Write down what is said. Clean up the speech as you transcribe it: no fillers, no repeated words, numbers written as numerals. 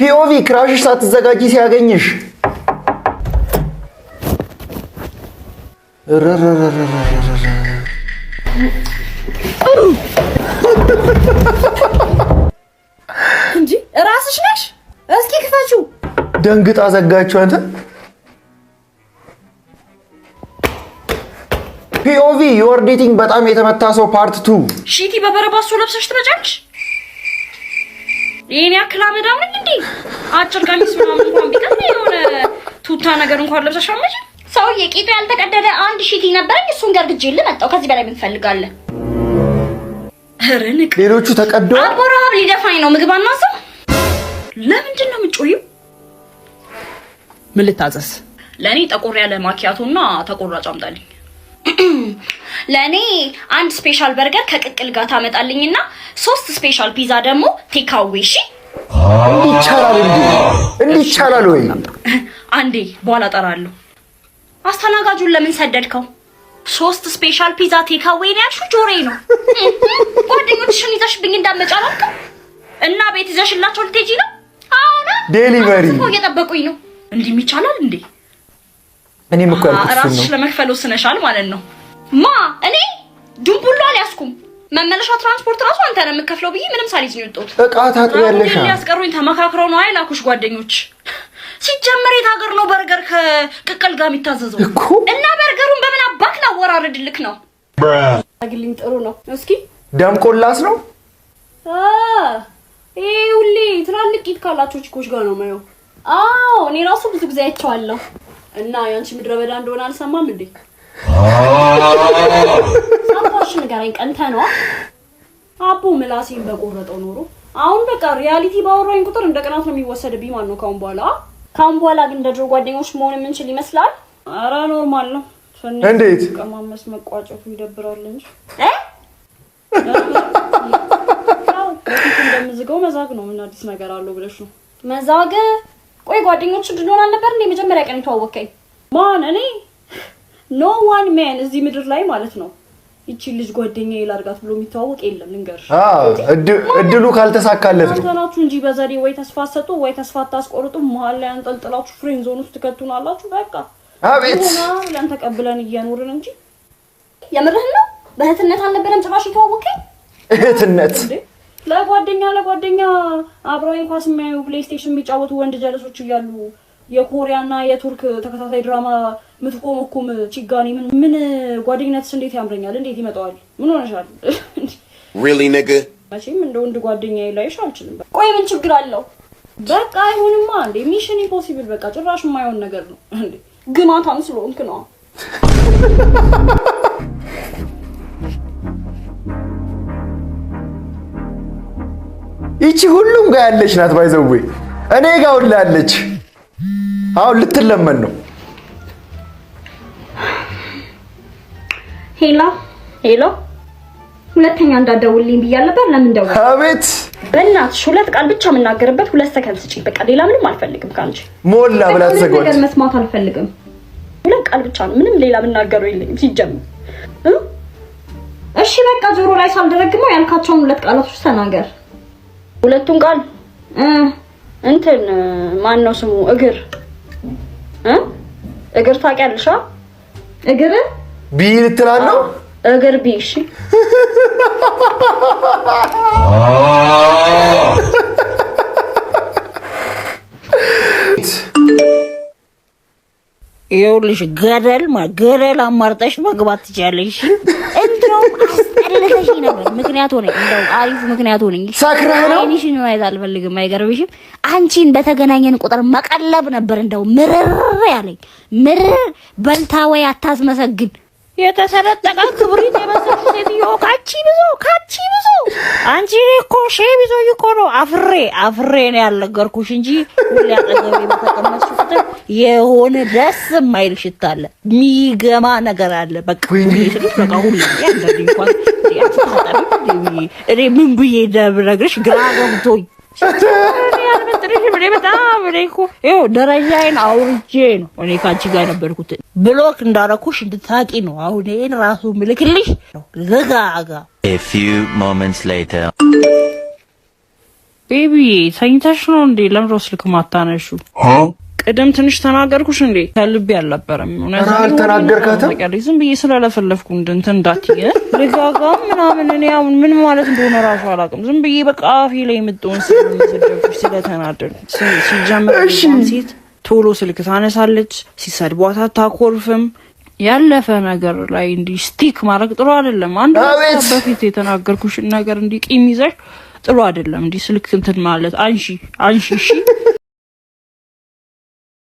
ፒኦቪ ክራሽሽ ሳትዘጋጂ ሲያገኝሽ እንጂ ራስሽ ነሽ። እስኪ ክፈችው። ደንግጣ ዘጋችሁ አንተ። ፒኦቪ ዩር ዴቲንግ በጣም የተመታ ሰው ፓርት 2 ሺቲ በበረባሶ ለብሰሽ ትመጫለሽ። የኔ አክላ መዳም ነኝ እንዴ? አጭር ቀሚስ ምናምን እንኳን ቢቀር የሆነ ቱታ ነገር እንኳን ለብሰሽ አመጪ። ሰውዬ ቂጡ ያልተቀደደ አንድ ሺቲ ነበረኝ፣ እሱን ገርግጄልህ መጣሁ። ከዚህ በላይ ምን ትፈልጋለህ? ረንቅ ሌሎቹ ተቀደው አቦራብ ሊደፋኝ ነው። ምግብ አናሰው። ለምንድን ነው የምትጮይው? ምን ልታዘዝ? ለኔ ጠቆር ያለ ማኪያቶና ተቆራጭ አምጣልኝ። ለኔ አንድ ስፔሻል በርገር ከቅቅል ጋር ታመጣልኝና 3 ስፔሻል ፒዛ ደግሞ ቴካዌ። እሺ እንዴ ይቻላል ወይ? አንዴ በኋላ እጠራለሁ። አስተናጋጁን ለምን ሰደድከው? 3 ስፔሻል ፒዛ ቴካዌ ነው ያልሽው? ጆሮዬ ነው። ጓደኞችሽን ይዘሽብኝ እንዳመጫላልከ እና ቤት ይዘሽላቸው ልትሄጂ ነው? አሁን ዴሊቨሪ እየጠበቁኝ ነው። እንዲህ ይቻላል እንዴ? እኔም እኮ ያልኩት ነው። ራስሽ ለመክፈል ወስነሻል ማለት ነው። ማ እኔ ዱምቡላ አልያዝኩም። መመለሻ ትራንስፖርት ራሱ አንተ ነው የምከፍለው ብዬ ምንም ሳልይዝ ነው የወጣሁት። እቃ ታጥቢያለሽ። ያስቀሩኝ ተመካክረው ነው አይላኩሽ ጓደኞች። ሲጀመር የት ሀገር ነው በርገር ከቅቅል ጋር የሚታዘዘው? እና በርገሩን በምን አባክ ላወራርድልክ ነው? አግልኝ ጥሩ ነው። እስኪ ደምቆላስ ነው። ይሄ ሁሌ ትላልቅ ቂጥ ካላቸው ቺኮች ጋር ነው የማየው። አዎ እኔ ራሱ ብዙ ጊዜ አይቼዋለሁ። እና ያንቺ ምድረ በዳ እንደሆነ አልሰማም እንዴ? ሳባሽ ንገረኝ። ቀንተ ነው አቦ ምላሴን በቆረጠው ኖሮ አሁን በቃ ሪያሊቲ ባወራኝ ቁጥር እንደ ቅናት ነው የሚወሰድብኝ ማለት ነው። ካሁን በኋላ ግን እንደ ድሮ ጓደኞች መሆን የምንችል ይመስላል? ኧረ ኖርማል ነው። እንዴት ቀማመስ መቋጨቱ ይደብራል እንጂ እንደምዝገው መዛግ ነው። ምን አዲስ ነገር አለው ብለሽ ነው? መዛግ? ቆይ ጓደኞች እንድንሆን አልነበር እንዴ መጀመሪያ ቀን የተዋወቀኝ? ማን? እኔ ኖ ዋን ማን እዚህ ምድር ላይ ማለት ነው እቺ ልጅ ጓደኛዬ ላርጋት ብሎ የሚተዋወቅ የለም። ልንገርሽ፣ እድሉ ካልተሳካለት ነው አንተናችሁ እንጂ በዘዴ ወይ ተስፋ ሰጡ ወይ ተስፋ ታስቆርጡ መሀል ላይ አንጠልጥላችሁ ፍሬንድ ዞን ውስጥ ትከቱናላችሁ። በቃ አቤት ብለን ተቀብለን እየኖርን እንጂ የምርህን ነው። በእህትነት አልነበረም ጭራሽ የተዋወቀኝ። እህትነት ለጓደኛ አብረው ኳስ የሚያዩ ፕሌይስቴሽን የሚጫወቱ ወንድ ጀለሶች እያሉ የኮሪያና የቱርክ ተከታታይ ድራማ ምትቆመኩም ቺጋኒ ምን ጓደኝነትስ እንዴት ያምረኛል! እንዴት ይመጣዋል! ምን ሆነሻል? really nigga መቼም እንደ ወንድ ጓደኛዬ ላይሽ አልችልም። ቆይ ምን ችግር አለው? በቃ አይሆንማ እንዴ! ሚሽን ኢምፖሲብል በቃ ጭራሽ የማይሆን ነገር ነው እንዴ! ግማታም ስለሆንክ ነው። ይቺ ሁሉም ጋር ያለች ናት። ባይዘዌ እኔ ጋር ሁላ ያለች አሁን ልትለመን ነው። ሄሎ ሁለተኛ እንዳትደውልልኝ ብያለሁ ነበር። ለምን ደወልክ? አቤት በእናትሽ 2 ቃል ብቻ የምናገርበት 2 ሰከንድ ስጪኝ። በቃ ሌላ ምንም አልፈልግም ካንቺ። ሞላ ብላ ተዘጋጅ። ነገር መስማት አልፈልግም። 2 ቃል ብቻ ነው፣ ምንም ሌላ የምናገረው የለኝም ሲጀምር። እሺ በቃ ጆሮ ላይ ሳልደረግመው ያልካቸውን 2 ቃላቶች ተናገር። 2ቱን ቃል እንትን ማን ነው ስሙ? እግር ታውቂያለሽ? እግር ቢ ልትላለህ? እግር ቢ። እሺ ይኸውልሽ ገደል አማርጠሽ መግባት ትችያለሽ። እንደውም አስጠልተሽ ነበር። ምክንያት ሆነኝ፣ እንደው አሪፍ ምክንያት ሆነኝ። ሰክረህ ነው? አይንሽን ማየት አልፈልግም። አይገርምሽም? አንቺን በተገናኘን ቁጥር መቀለብ ነበር እንደው ምርር ያለኝ። ምርር በልታ ወይ አታስመሰግን። የተሰነጠቀ ክብሪት የመሰለሽ ሴትዮ ካቺ ብዙ አንቺ እኮ ሼህ ብዙ እኮ ነው። አፍሬ ነው ያልነገርኩሽ እንጂ ሁሌ አጠገቤ በተቀመጥሽ ቁጥር የሆነ ደስ የማይል ሽታ አለ፣ የሚገማ ነገር አለ። በቃ ሁሌ ያንዳንዴ እንኳን እኔ ምን ብዬ እንደምነግርሽ ግራ ገብቶኝ ደረጃዬን አውርጄ ነው እኔ ካንቺ ጋር ነበርኩት። ብሎክ እንዳረኩሽ እንድታቂ ነው አሁን ይሄን ራሱ ምልክልሽ ነው። ዘጋጋ A few moments later ቤቢ ተኝተሽ ነው እንዴ? ለምን ስልክ ማታነሹ? ቅድም ትንሽ ተናገርኩሽ እንዴ? ከልቤ አልነበረም። አልተናገርካትም? ዝም ብዬ ስለለፈለፍኩ እንትን እንዳትይ ልጋጋም ምናምን እኔ አሁን ምን ማለት እንደሆነ ራሱ አላውቅም። ዝም ብዬ በቃ አፌ ላይ የምትሆን ስለተደረኩሽ ስለተናደድኩ። ሲጀምር ሴት ቶሎ ስልክ ታነሳለች፣ ሲሰድቧት አታኮርፍም። ያለፈ ነገር ላይ እንዲህ ስቲክ ማድረግ ጥሩ አይደለም። አንድ በፊት የተናገርኩሽን ነገር እንዲህ ቂም ይዘሽ ጥሩ አይደለም። እንዲህ ስልክ እንትን ማለት አንሺ እሺ